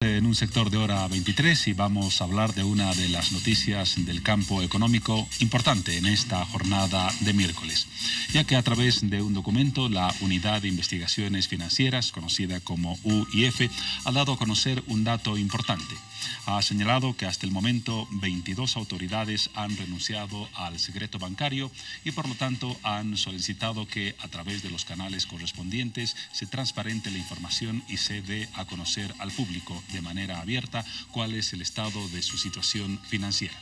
En un sector de hora 23 y vamos a hablar de una de las noticias del campo económico importante en esta jornada de miércoles, ya que a través de un documento la Unidad de Investigaciones Financieras, conocida como UIF, ha dado a conocer un dato importante. Ha señalado que hasta el momento 22 autoridades han renunciado al secreto bancario y por lo tanto han solicitado que a través de los canales correspondientes se transparente la información y se dé a conocer al público de manera abierta cuál es el estado de su situación financiera.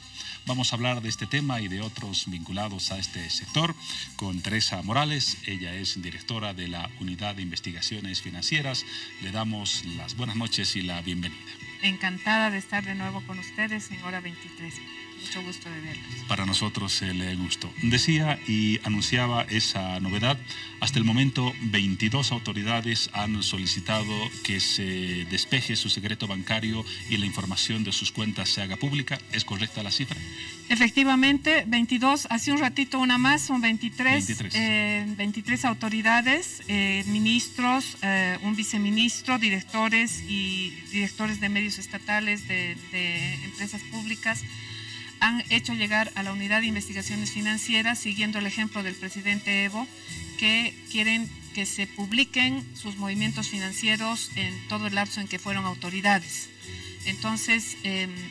Vamos a hablar de este tema y de otros vinculados a este sector con Teresa Morales. Ella es directora de la Unidad de Investigaciones Financieras. Le damos las buenas noches y la bienvenida. Encantada de estar de nuevo con ustedes en hora 23. Mucho gusto de verlos. Para nosotros el gusto. Decía y anunciaba esa novedad. Hasta el momento 22 autoridades han solicitado que se despeje su secreto bancario y la información de sus cuentas se haga pública. ¿Es correcta la cifra? Efectivamente, 22, hace un ratito una más, son 23 autoridades, ministros, un viceministro, directores de medios estatales, de empresas públicas, han hecho llegar a la Unidad de Investigaciones Financieras, siguiendo el ejemplo del presidente Evo, que quieren que se publiquen sus movimientos financieros en todo el lapso en que fueron autoridades. Entonces,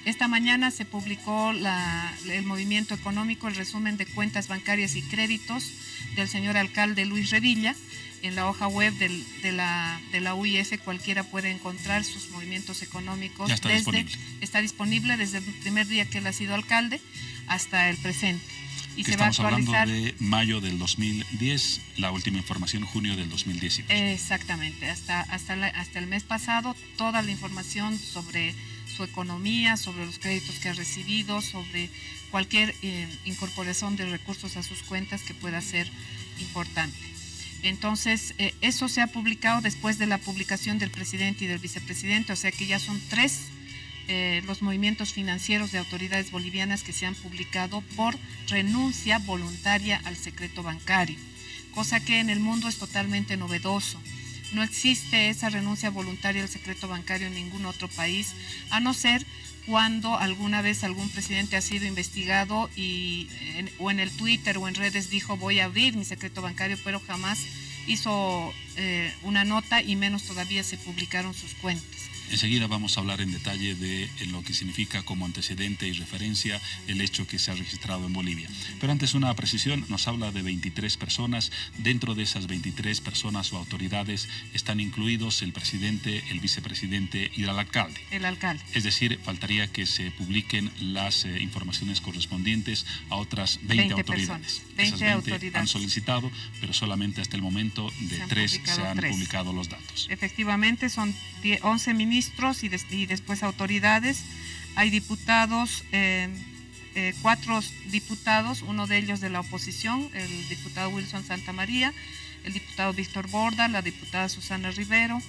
esta mañana se publicó el movimiento económico, el resumen de cuentas bancarias y créditos del señor alcalde Luis Revilla. En la hoja web de la UIF cualquiera puede encontrar sus movimientos económicos. Ya está disponible. Está disponible desde el primer día que él ha sido alcalde hasta el presente. Y que se va a estamos actualizar. Hablando de mayo del 2010, la última información junio del 2018. Exactamente, hasta el mes pasado toda la información sobre su economía, sobre los créditos que ha recibido, sobre cualquier incorporación de recursos a sus cuentas que pueda ser importante. Entonces, eso se ha publicado después de la publicación del presidente y del vicepresidente, o sea que ya son 3 los movimientos financieros de autoridades bolivianas que se han publicado por renuncia voluntaria al secreto bancario, cosa que en el mundo es totalmente novedoso. No existe esa renuncia voluntaria al secreto bancario en ningún otro país, a no ser cuando alguna vez algún presidente ha sido investigado o en el Twitter o en redes dijo voy a abrir mi secreto bancario, pero jamás hizo una nota y menos todavía se publicaron sus cuentas. Enseguida vamos a hablar en detalle de lo que significa como antecedente y referencia el hecho que se ha registrado en Bolivia. Pero antes una precisión, nos habla de 23 personas. Dentro de esas 23 personas o autoridades están incluidos el presidente, el vicepresidente y el alcalde. El alcalde. Es decir, faltaría que se publiquen las informaciones correspondientes a otras 20 autoridades. 20 autoridades han solicitado, pero solamente hasta el momento de 3 se han publicado los datos. Efectivamente, son 11 ministros y después autoridades. Hay diputados, 4 diputados, uno de ellos de la oposición, el diputado Wilson Santamaría, el diputado Víctor Borda, la diputada Susana Rivero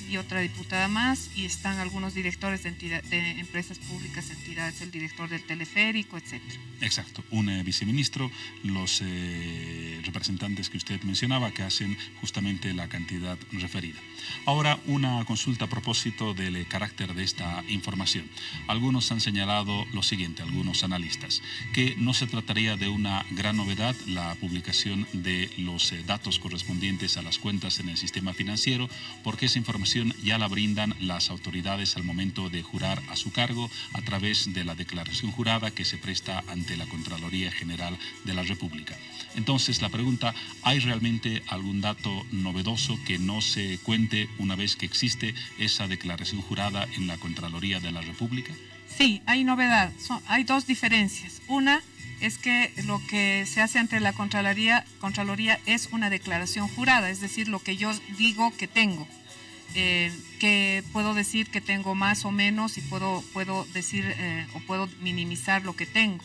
y otra diputada más, y están algunos directores de empresas públicas, entidades, el director del teleférico, etcétera. Exacto, un viceministro, los representantes que usted mencionaba que hacen justamente la cantidad referida. Ahora, una consulta a propósito del carácter de esta información. Algunos han señalado lo siguiente, algunos analistas, que no se trataría de una gran novedad la publicación de los datos correspondientes a las cuentas en el sistema financiero, porque esa información ya la brindan las autoridades al momento de jurar a su cargo a través de la declaración jurada que se presta ante la Contraloría General de la República. Entonces, la pregunta, ¿hay realmente algún dato novedoso que no se cuente una vez que existe esa declaración jurada en la Contraloría de la República? Sí, hay novedad. Hay 2 diferencias. Una es que lo que se hace ante la Contraloría es una declaración jurada, es decir, lo que yo digo que tengo. Que puedo decir que tengo más o menos y puedo decir o puedo minimizar lo que tengo.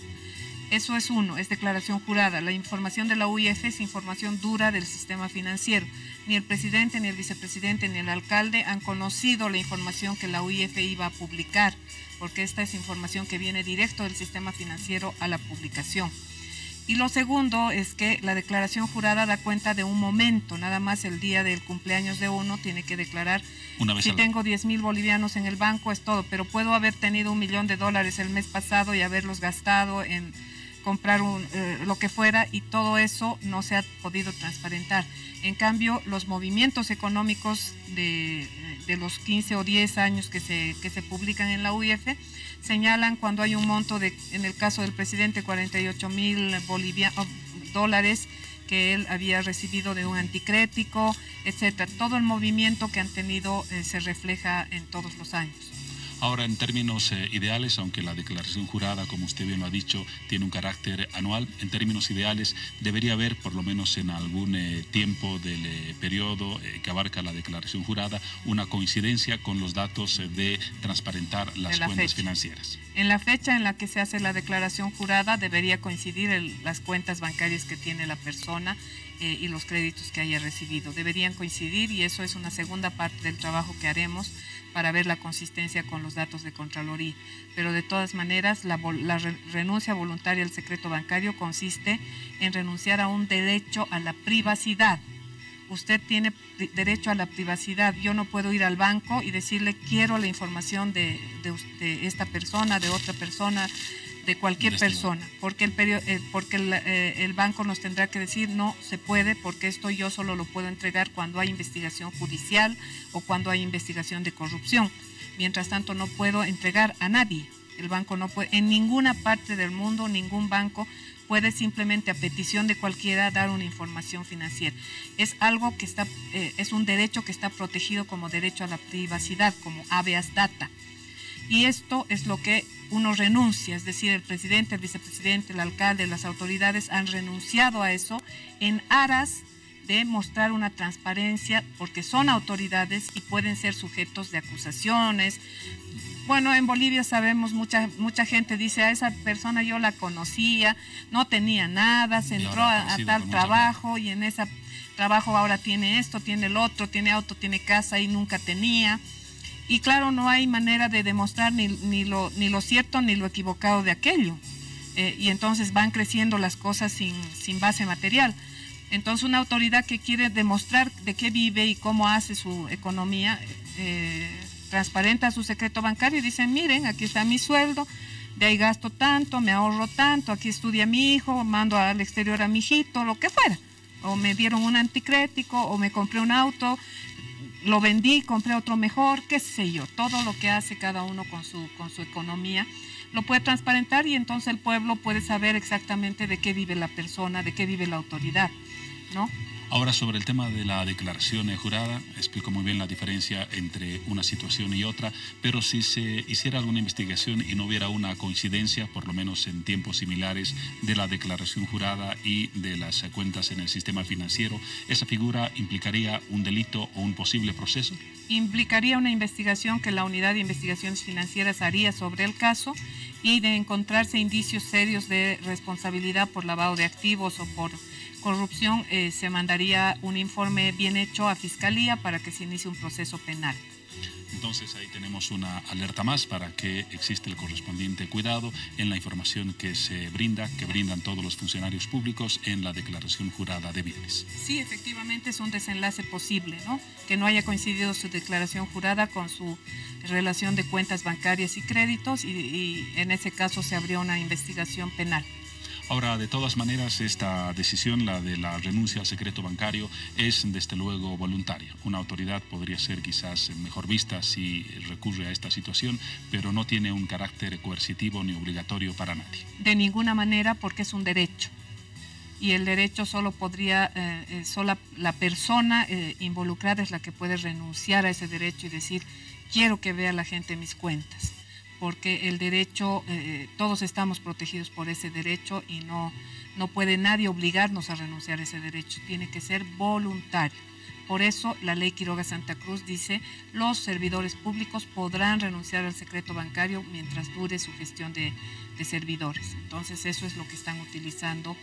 Eso es uno, es declaración jurada. La información de la UIF es información dura del sistema financiero. Ni el presidente, ni el vicepresidente, ni el alcalde han conocido la información que la UIF iba a publicar, porque esta es información que viene directo del sistema financiero a la publicación. Y lo segundo es que la declaración jurada da cuenta de un momento, nada más el día del cumpleaños de uno tiene que declarar. Si tengo 10,000 bolivianos en el banco es todo, pero puedo haber tenido $1,000,000 el mes pasado y haberlos gastado en comprar lo que fuera, y todo eso no se ha podido transparentar. En cambio, los movimientos económicos de los 15 o 10 años que se publican en la UIF señalan cuando hay un monto de, en el caso del presidente, 48,000 dólares que él había recibido de un anticrético, etcétera. Todo el movimiento que han tenido se refleja en todos los años. Ahora, en términos ideales, aunque la declaración jurada, como usted bien lo ha dicho, tiene un carácter anual, en términos ideales debería haber, por lo menos en algún tiempo del periodo que abarca la declaración jurada, una coincidencia con los datos de transparentar las cuentas financieras. En la fecha en la que se hace la declaración jurada debería coincidir las cuentas bancarias que tiene la persona y los créditos que haya recibido. Deberían coincidir, y eso es una segunda parte del trabajo que haremos para ver la consistencia con los datos de Contraloría. Pero de todas maneras, la renuncia voluntaria al secreto bancario consiste en renunciar a un derecho a la privacidad. Usted tiene derecho a la privacidad. Yo no puedo ir al banco y decirle quiero la información de esta persona, de otra persona, de cualquier persona, porque el banco nos tendrá que decir no se puede, porque esto yo solo lo puedo entregar cuando hay investigación judicial o cuando hay investigación de corrupción. Mientras tanto no puedo entregar a nadie. El banco no puede, en ninguna parte del mundo, ningún banco puede simplemente a petición de cualquiera dar una información financiera. Es algo que es un derecho que está protegido como derecho a la privacidad, como habeas data. Y esto es lo que uno renuncia, es decir, el presidente, el vicepresidente, el alcalde, las autoridades han renunciado a eso en aras de mostrar una transparencia, porque son autoridades y pueden ser sujetos de acusaciones. Bueno, en Bolivia sabemos, mucha gente dice, a esa persona yo la conocía, no tenía nada, se entró a tal trabajo y en ese trabajo ahora tiene esto, tiene el otro, tiene auto, tiene casa y nunca tenía. Y claro, no hay manera de demostrar ni lo cierto ni lo equivocado de aquello. Y entonces van creciendo las cosas sin base material. Entonces una autoridad que quiere demostrar de qué vive y cómo hace su economía, transparenta su secreto bancario y dicen, miren, aquí está mi sueldo, de ahí gasto tanto, me ahorro tanto, aquí estudia mi hijo, mando al exterior a mi hijito, lo que fuera. O me dieron un anticrético, o me compré un auto, lo vendí, compré otro mejor, qué sé yo. Todo lo que hace cada uno con su economía lo puede transparentar, y entonces el pueblo puede saber exactamente de qué vive la persona, de qué vive la autoridad, ¿no? Ahora, sobre el tema de la declaración jurada, explico muy bien la diferencia entre una situación y otra, pero si se hiciera alguna investigación y no hubiera una coincidencia, por lo menos en tiempos similares, de la declaración jurada y de las cuentas en el sistema financiero, ¿esa figura implicaría un delito o un posible proceso? Implicaría una investigación que la Unidad de Investigaciones Financieras haría sobre el caso, y de encontrarse indicios serios de responsabilidad por lavado de activos o por corrupción, se mandaría un informe bien hecho a Fiscalía para que se inicie un proceso penal. Entonces ahí tenemos una alerta más para que existe el correspondiente cuidado en la información que se brinda, que brindan todos los funcionarios públicos en la declaración jurada de bienes. Sí, efectivamente es un desenlace posible, ¿no? Que no haya coincidido su declaración jurada con su relación de cuentas bancarias y créditos, y en ese caso se habría una investigación penal. Ahora, de todas maneras, esta decisión, la de la renuncia al secreto bancario, es desde luego voluntaria. Una autoridad podría ser quizás mejor vista si recurre a esta situación, pero no tiene un carácter coercitivo ni obligatorio para nadie. De ninguna manera, porque es un derecho. Y el derecho solo podría, solo la persona involucrada es la que puede renunciar a ese derecho y decir, quiero que vea la gente mis cuentas. Porque el derecho, todos estamos protegidos por ese derecho, y no puede nadie obligarnos a renunciar a ese derecho, tiene que ser voluntario. Por eso la ley Quiroga Santa Cruz dice, los servidores públicos podrán renunciar al secreto bancario mientras dure su gestión de servidores. Entonces eso es lo que están utilizando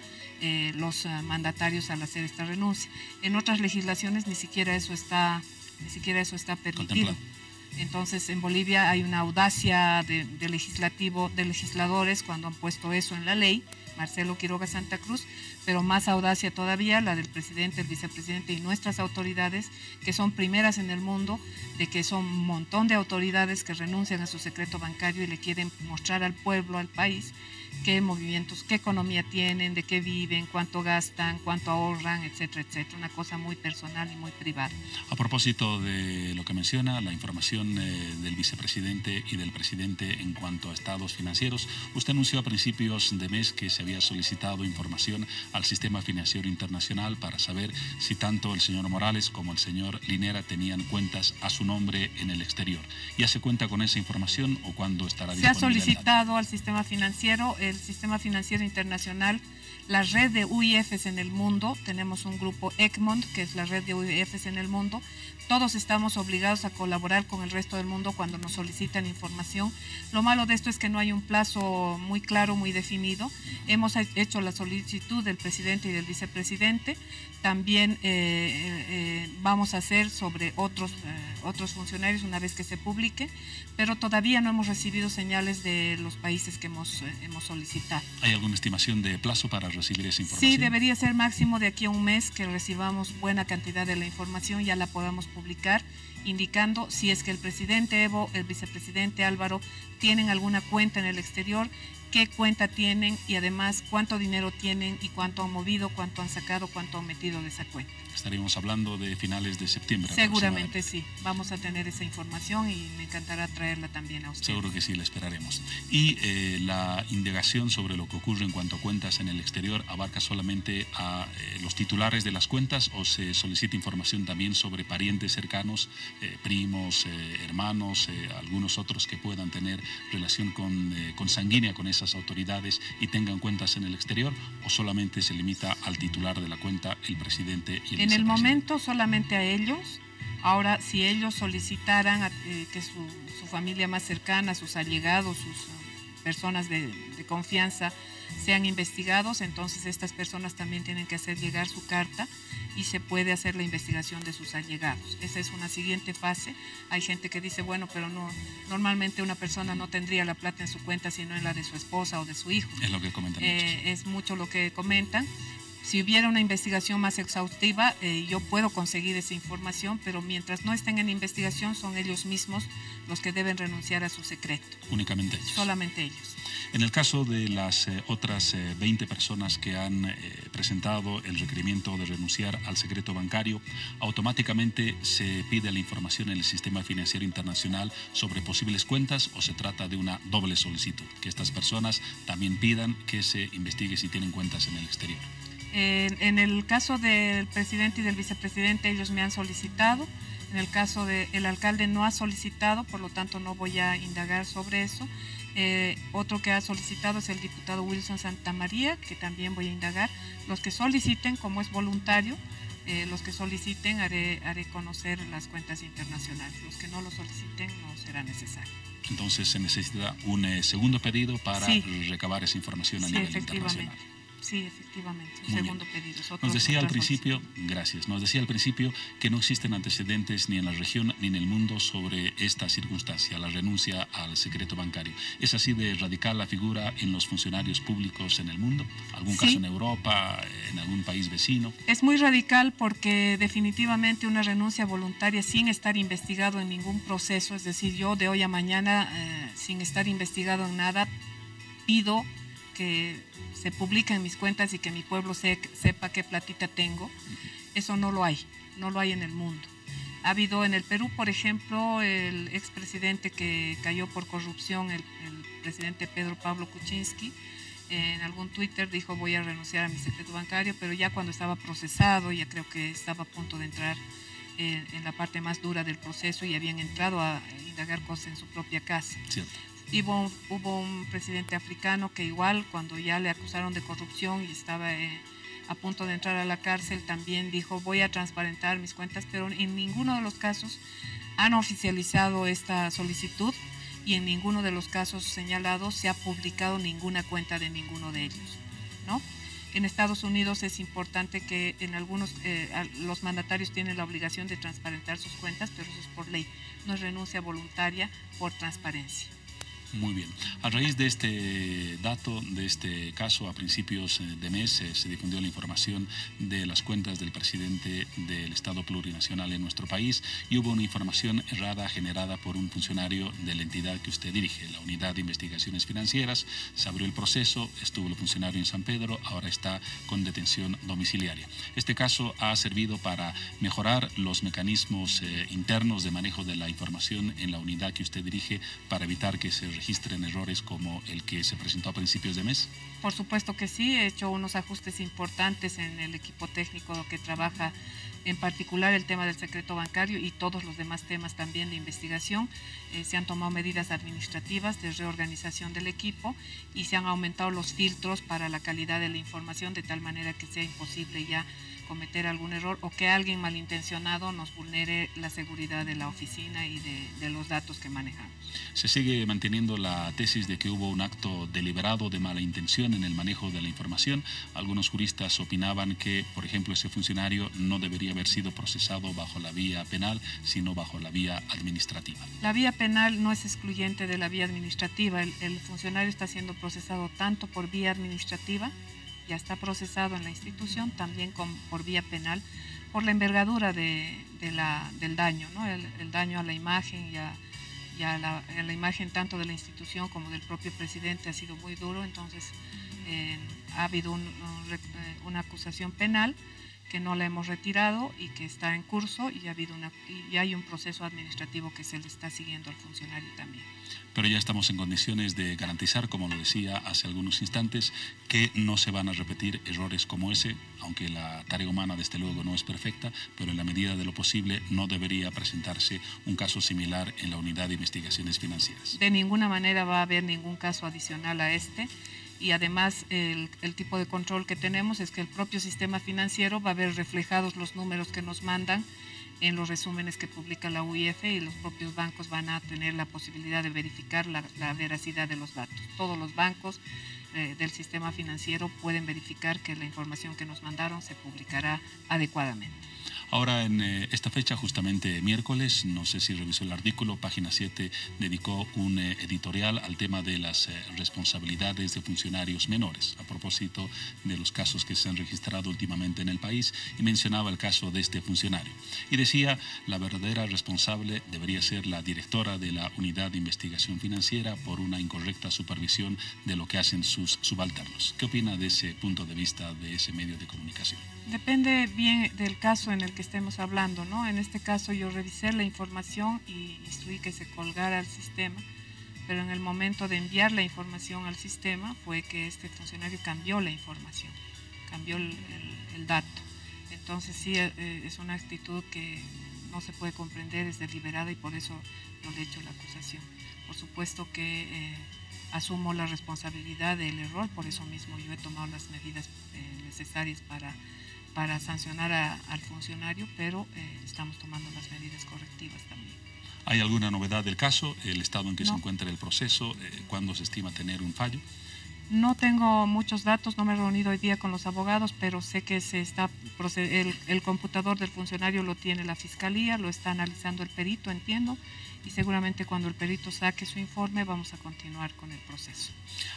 los mandatarios al hacer esta renuncia. En otras legislaciones ni siquiera eso está permitido. Entonces, en Bolivia hay una audacia de legisladores cuando han puesto eso en la ley, Marcelo Quiroga Santa Cruz, pero más audacia todavía la del presidente, el vicepresidente y nuestras autoridades, que son primeras en el mundo, de que son un montón de autoridades que renuncian a su secreto bancario y le quieren mostrar al pueblo, al país, qué movimientos, qué economía tienen, de qué viven, cuánto gastan, cuánto ahorran, etcétera, etcétera. Una cosa muy personal y muy privada. A propósito de lo que menciona, la información del vicepresidente y del presidente en cuanto a estados financieros, usted anunció a principios de mes que se había solicitado información al Sistema Financiero Internacional para saber si tanto el señor Morales como el señor Linera tenían cuentas a su nombre en el exterior. ¿Ya se cuenta con esa información o cuándo estará disponible? Se ha solicitado al Sistema Financiero, el Sistema Financiero Internacional, la red de UIFs en el mundo. Tenemos un grupo Egmont, que es la red de UIFs en el mundo. Todos estamos obligados a colaborar con el resto del mundo cuando nos solicitan información. Lo malo de esto es que no hay un plazo muy claro, muy definido. Hemos hecho la solicitud del presidente y del vicepresidente. También vamos a hacer sobre otros funcionarios una vez que se publique, pero todavía no hemos recibido señales de los países que hemos solicitado. ¿Hay alguna estimación de plazo para recibir esa información? Sí, debería ser máximo de aquí a un mes que recibamos buena cantidad de la información, ya la podamos publicar, indicando si es que el presidente Evo, el vicepresidente Álvaro tienen alguna cuenta en el exterior, qué cuenta tienen y además cuánto dinero tienen y cuánto han movido, cuánto han sacado, cuánto han metido de esa cuenta. Estaríamos hablando de finales de septiembre. Seguramente sí, vamos a tener esa información y me encantará traerla también a ustedes. Seguro que sí, la esperaremos. Y la indagación sobre lo que ocurre en cuanto a cuentas en el exterior abarca solamente a los titulares de las cuentas o se solicita información también sobre parientes cercanos, primos, hermanos, algunos otros que puedan tener relación consanguínea con esas autoridades y tengan cuentas en el exterior, o solamente se limita al titular de la cuenta, el presidente y el En el momento solamente a ellos. Ahora, si ellos solicitaran que su familia más cercana, sus allegados, sus personas de confianza sean investigados, entonces estas personas también tienen que hacer llegar su carta y se puede hacer la investigación de sus allegados. Esa es una siguiente fase. Hay gente que dice, bueno, pero no, normalmente una persona no tendría la plata en su cuenta sino en la de su esposa o de su hijo. Es lo que comentan. Es mucho lo que comentan. Si hubiera una investigación más exhaustiva, yo puedo conseguir esa información, pero mientras no estén en investigación son ellos mismos los que deben renunciar a su secreto. Únicamente ellos. Solamente ellos. En el caso de las otras 20 personas que han presentado el requerimiento de renunciar al secreto bancario, automáticamente se pide la información en el Sistema Financiero Internacional sobre posibles cuentas, o se trata de una doble solicitud, que estas personas también pidan que se investigue si tienen cuentas en el exterior. En el caso del presidente y del vicepresidente, ellos me han solicitado. En el caso del alcalde no ha solicitado, por lo tanto no voy a indagar sobre eso. Otro que ha solicitado es el diputado Wilson Santamaría, que también voy a indagar. Los que soliciten, como es voluntario, los que soliciten haré conocer las cuentas internacionales. Los que no lo soliciten no será necesario. Entonces se necesita un segundo pedido para recabar esa información a nivel internacional. Sí, efectivamente, un segundo pedido. Nos decía al principio, gracias, nos decía al principio que no existen antecedentes ni en la región ni en el mundo sobre esta circunstancia, la renuncia al secreto bancario. ¿Es así de radical la figura en los funcionarios públicos en el mundo? ¿Algún caso en Europa, en algún país vecino? Es muy radical porque definitivamente una renuncia voluntaria sin estar investigado en ningún proceso, es decir, yo de hoy a mañana, sin estar investigado en nada, pido que se publiquen mis cuentas y que mi pueblo sepa qué platita tengo. Eso no lo hay en el mundo. Ha habido en el Perú, por ejemplo, el expresidente que cayó por corrupción, el presidente Pedro Pablo Kuczynski, en algún Twitter dijo voy a renunciar a mi secreto bancario, pero ya cuando estaba procesado, ya creo que estaba a punto de entrar en la parte más dura del proceso y habían entrado a indagar cosas en su propia casa. Cierto. Hubo un presidente africano que igual cuando ya le acusaron de corrupción y estaba a punto de entrar a la cárcel también dijo voy a transparentar mis cuentas, pero en ninguno de los casos han oficializado esta solicitud y en ninguno de los casos señalados se ha publicado ninguna cuenta de ninguno de ellos, ¿no? En Estados Unidos es importante que en algunos los mandatarios tienen la obligación de transparentar sus cuentas, pero eso es por ley, no es renuncia voluntaria por transparencia. Muy bien. A raíz de este dato, de este caso, a principios de mes se difundió la información de las cuentas del presidente del Estado plurinacional en nuestro país y hubo una información errada generada por un funcionario de la entidad que usted dirige, la Unidad de Investigaciones Financieras. Se abrió el proceso, estuvo el funcionario en San Pedro, ahora está con detención domiciliaria. Este caso ha servido para mejorar los mecanismos internos de manejo de la información en la unidad que usted dirige para evitar que se registren errores como el que se presentó a principios de mes? Por supuesto que sí, he hecho unos ajustes importantes en el equipo técnico que trabaja en particular el tema del secreto bancario y todos los demás temas también de investigación. Se han tomado medidas administrativas de reorganización del equipo y se han aumentado los filtros para la calidad de la información de tal manera que sea imposible ya cometer algún error o que alguien malintencionado nos vulnere la seguridad de la oficina y de los datos que manejamos. Se sigue manteniendo la tesis de que hubo un acto deliberado de mala intención en el manejo de la información. Algunos juristas opinaban que, por ejemplo, ese funcionario no debería haber sido procesado bajo la vía penal, sino bajo la vía administrativa. La vía penal no es excluyente de la vía administrativa. El funcionario está siendo procesado tanto por vía administrativa, ya está procesado en la institución, también por vía penal, por la envergadura del daño, ¿no? El daño a la imagen y a la imagen tanto de la institución como del propio presidente ha sido muy duro. Entonces ha habido una acusación penal que no la hemos retirado y que está en curso y hay un proceso administrativo que se le está siguiendo al funcionario también. Pero ya estamos en condiciones de garantizar, como lo decía hace algunos instantes, que no se van a repetir errores como ese, aunque la tarea humana desde luego no es perfecta, pero en la medida de lo posible no debería presentarse un caso similar en la Unidad de Investigaciones Financieras. De ninguna manera va a haber ningún caso adicional a este. Y además el tipo de control que tenemos es que el propio sistema financiero va a ver reflejados los números que nos mandan en los resúmenes que publica la UIF y los propios bancos van a tener la posibilidad de verificar la veracidad de los datos. Todos los bancos del sistema financiero pueden verificar que la información que nos mandaron se publicará adecuadamente. Ahora, en esta fecha, justamente miércoles, no sé si revisó el artículo, Página 7 dedicó un editorial al tema de las responsabilidades de funcionarios menores, a propósito de los casos que se han registrado últimamente en el país, y mencionaba el caso de este funcionario. Y decía, la verdadera responsable debería ser la directora de la Unidad de Investigación Financiera por una incorrecta supervisión de lo que hacen sus subalternos. ¿Qué opina de ese punto de vista de ese medio de comunicación? Depende bien del caso en el que estemos hablando, ¿no? En este caso yo revisé la información y instruí que se colgara al sistema, pero en el momento de enviar la información al sistema fue que este funcionario cambió la información, cambió el dato. Entonces sí, es una actitud que no se puede comprender, es deliberada y por eso no le he hecho la acusación. Por supuesto que asumo la responsabilidad del error, por eso mismo yo he tomado las medidas necesarias para sancionar al funcionario, pero estamos tomando las medidas correctivas también. ¿Hay alguna novedad del caso, el estado en que se encuentra el proceso, cuándo se estima tener un fallo? No tengo muchos datos, no me he reunido hoy día con los abogados, pero sé que el computador del funcionario lo tiene la Fiscalía, lo está analizando el perito, entiendo, y seguramente cuando el perito saque su informe vamos a continuar con el proceso.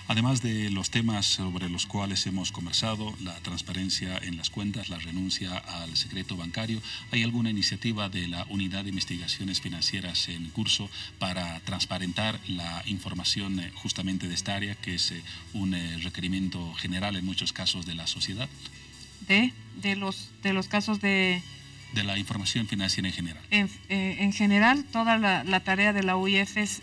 Además de los temas sobre los cuales hemos conversado, la transparencia en las cuentas, la renuncia al secreto bancario, ¿hay alguna iniciativa de la Unidad de Investigaciones Financieras en curso para transparentar la información justamente de esta área, que es un requerimiento general en muchos casos de la sociedad? De los casos de la información financiera en general. En general, toda la tarea de la UIF es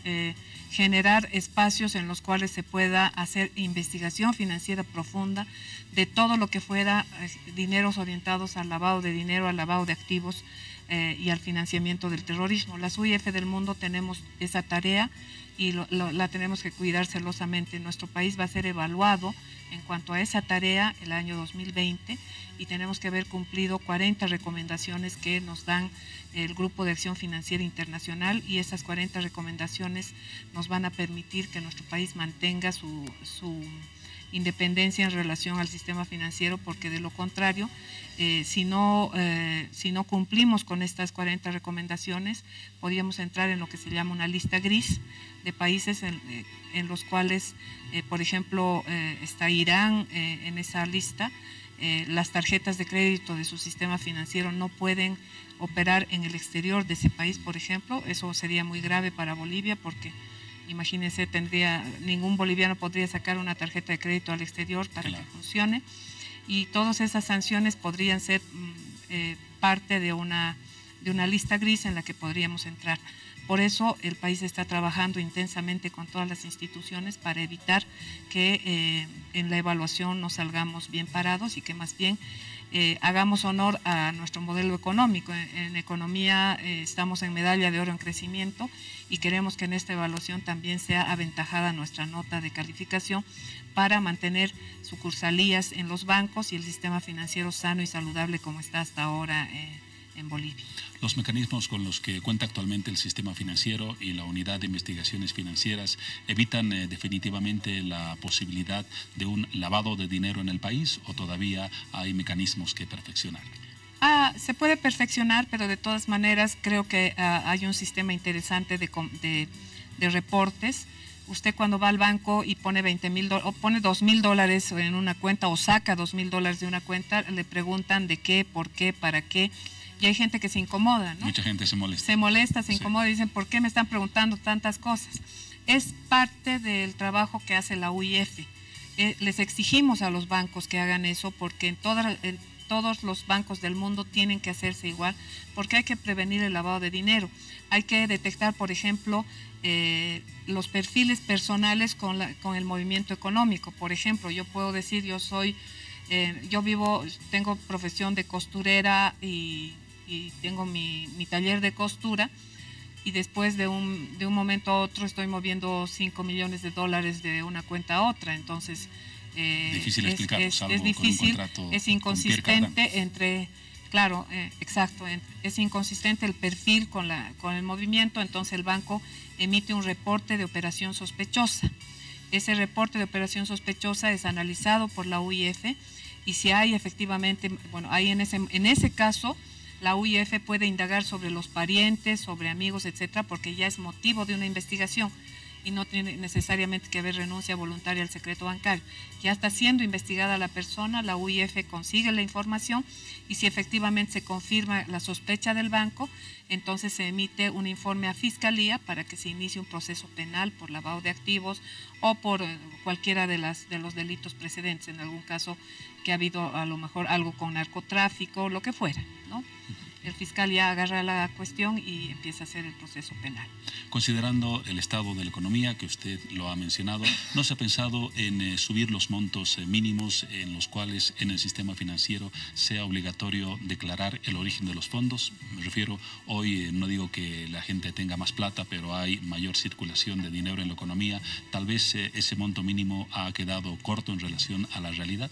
generar espacios en los cuales se pueda hacer investigación financiera profunda de todo lo que fuera dineros orientados al lavado de dinero, al lavado de activos y al financiamiento del terrorismo. Las UIF del mundo tenemos esa tarea y la tenemos que cuidar celosamente. Nuestro país va a ser evaluado en cuanto a esa tarea el año 2020 y tenemos que haber cumplido 40 recomendaciones que nos dan el Grupo de Acción Financiera Internacional y esas 40 recomendaciones nos van a permitir que nuestro país mantenga su independencia en relación al sistema financiero, porque de lo contrario, si no cumplimos con estas 40 recomendaciones, podríamos entrar en lo que se llama una lista gris de países en los cuales, por ejemplo, está Irán en esa lista. Las tarjetas de crédito de su sistema financiero no pueden operar en el exterior de ese país, por ejemplo. Eso sería muy grave para Bolivia porque, imagínense, ningún boliviano podría sacar una tarjeta de crédito al exterior para que funcione. Y todas esas sanciones podrían ser parte de una lista gris en la que podríamos entrar. Por eso el país está trabajando intensamente con todas las instituciones para evitar que en la evaluación no salgamos bien parados y que más bien hagamos honor a nuestro modelo económico. En economía estamos en medalla de oro en crecimiento y queremos que en esta evaluación también sea aventajada nuestra nota de calificación para mantener sucursalías en los bancos y el sistema financiero sano y saludable como está hasta ahora en Bolivia. Los mecanismos con los que cuenta actualmente el sistema financiero y la unidad de investigaciones financieras evitan definitivamente la posibilidad de un lavado de dinero en el país, ¿o todavía hay mecanismos que perfeccionar? Se puede perfeccionar, pero de todas maneras creo que hay un sistema interesante de reportes. Usted cuando va al banco y pone $20,000 o pone $2,000 en una cuenta o saca $2,000 de una cuenta, le preguntan de qué, por qué, para qué. Y hay gente que se incomoda, ¿no? Mucha gente se molesta. Se incomoda y dicen, ¿por qué me están preguntando tantas cosas? Es parte del trabajo que hace la UIF. Les exigimos a los bancos que hagan eso porque en todos los bancos del mundo tienen que hacerse igual porque hay que prevenir el lavado de dinero. Hay que detectar, por ejemplo, los perfiles personales con el movimiento económico. Por ejemplo, yo puedo decir, tengo profesión de costurera y tengo mi taller de costura y después de un momento a otro estoy moviendo $5 millones de una cuenta a otra. Entonces, difícil explicar, es difícil, es inconsistente es inconsistente el perfil con el movimiento, entonces el banco emite un reporte de operación sospechosa. Ese reporte de operación sospechosa es analizado por la UIF y si hay efectivamente, ahí en ese caso, la UIF puede indagar sobre los parientes, sobre amigos, etcétera, porque ya es motivo de una investigación y no tiene necesariamente que haber renuncia voluntaria al secreto bancario. Ya está siendo investigada la persona, la UIF consigue la información y si efectivamente se confirma la sospecha del banco, entonces se emite un informe a Fiscalía para que se inicie un proceso penal por lavado de activos o por cualquiera de los delitos precedentes, en algún caso que ha habido a lo mejor algo con narcotráfico, lo que fuera, ¿no? El fiscal ya agarra la cuestión y empieza a hacer el proceso penal. Considerando el estado de la economía que usted lo ha mencionado, ¿no se ha pensado en subir los montos mínimos en los cuales en el sistema financiero sea obligatorio declarar el origen de los fondos? Me refiero, hoy no digo que la gente tenga más plata, pero hay mayor circulación de dinero en la economía. Tal vez ese monto mínimo ha quedado corto en relación a la realidad.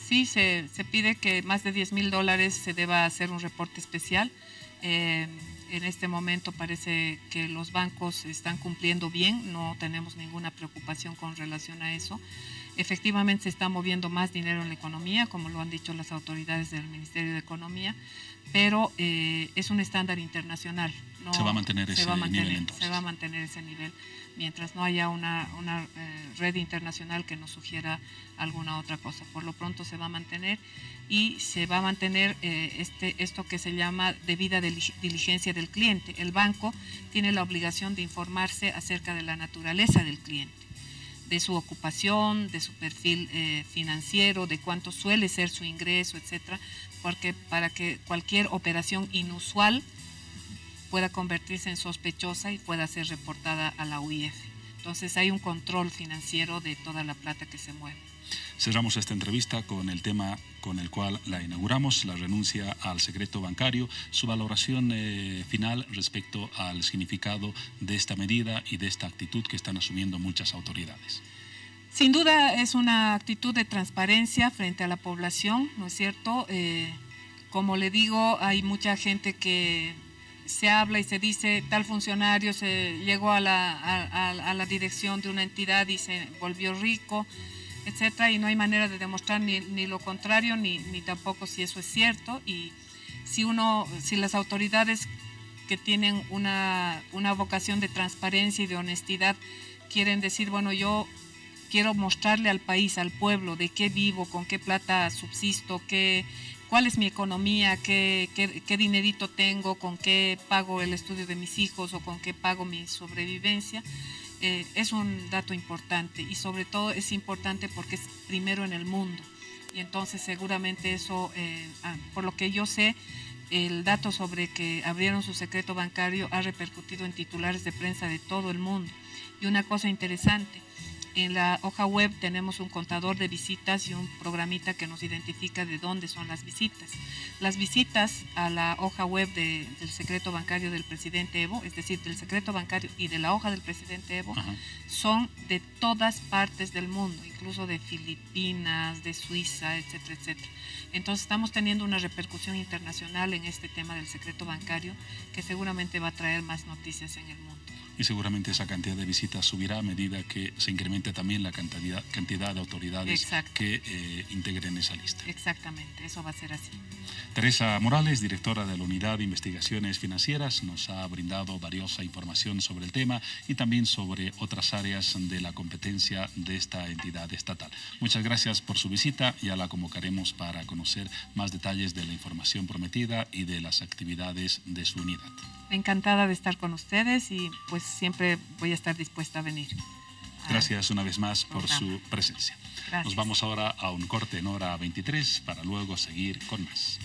Sí, se pide que más de $10,000 se deba hacer un reporte especial. En este momento parece que los bancos están cumpliendo bien, no tenemos ninguna preocupación con relación a eso. Efectivamente se está moviendo más dinero en la economía, como lo han dicho las autoridades del Ministerio de Economía, pero es un estándar internacional. No, se va a mantener ese nivel entonces. Se va a mantener ese nivel mientras no haya una red internacional que nos sugiera alguna otra cosa. Por lo pronto se va a mantener y se va a mantener esto que se llama debida diligencia del cliente. El banco tiene la obligación de informarse acerca de la naturaleza del cliente, de su ocupación, de su perfil financiero, de cuánto suele ser su ingreso, etcétera, porque para que cualquier operación inusual pueda convertirse en sospechosa y pueda ser reportada a la UIF. Entonces hay un control financiero de toda la plata que se mueve. Cerramos esta entrevista con el tema con el cual la inauguramos, la renuncia al secreto bancario, su valoración final respecto al significado de esta medida y de esta actitud que están asumiendo muchas autoridades. Sin duda es una actitud de transparencia frente a la población, ¿no es cierto? Como le digo, hay mucha gente que se habla y se dice tal funcionario se llegó a la dirección de una entidad y se volvió rico, etcétera, y no hay manera de demostrar ni lo contrario ni tampoco si eso es cierto. Y si las autoridades que tienen una vocación de transparencia y de honestidad, quieren decir, bueno, yo quiero mostrarle al país, al pueblo, de qué vivo, con qué plata subsisto, cuál es mi economía, qué dinerito tengo, con qué pago el estudio de mis hijos o con qué pago mi sobrevivencia. Es un dato importante y sobre todo es importante porque es primero en el mundo. Y entonces seguramente eso, por lo que yo sé, el dato sobre que abrieron su secreto bancario ha repercutido en titulares de prensa de todo el mundo. Y una cosa interesante, en la hoja web tenemos un contador de visitas y un programita que nos identifica de dónde son las visitas. Las visitas a la hoja web del secreto bancario del presidente Evo, es decir, del secreto bancario y de la hoja del presidente Evo, son de todas partes del mundo, incluso de Filipinas, de Suiza, etcétera, etcétera. Entonces estamos teniendo una repercusión internacional en este tema del secreto bancario que seguramente va a traer más noticias en el mundo. Y seguramente esa cantidad de visitas subirá a medida que se incremente también la cantidad de autoridades que integren esa lista. Exactamente, eso va a ser así. Teresa Morales, directora de la Unidad de Investigaciones Financieras, nos ha brindado valiosa información sobre el tema y también sobre otras áreas de la competencia de esta entidad estatal. Muchas gracias por su visita. Ya la convocaremos para conocer más detalles de la información prometida y de las actividades de su unidad. Encantada de estar con ustedes y pues siempre voy a estar dispuesta a venir. Gracias una vez más por su presencia. Gracias. Nos vamos ahora a un corte en hora 23 para luego seguir con más.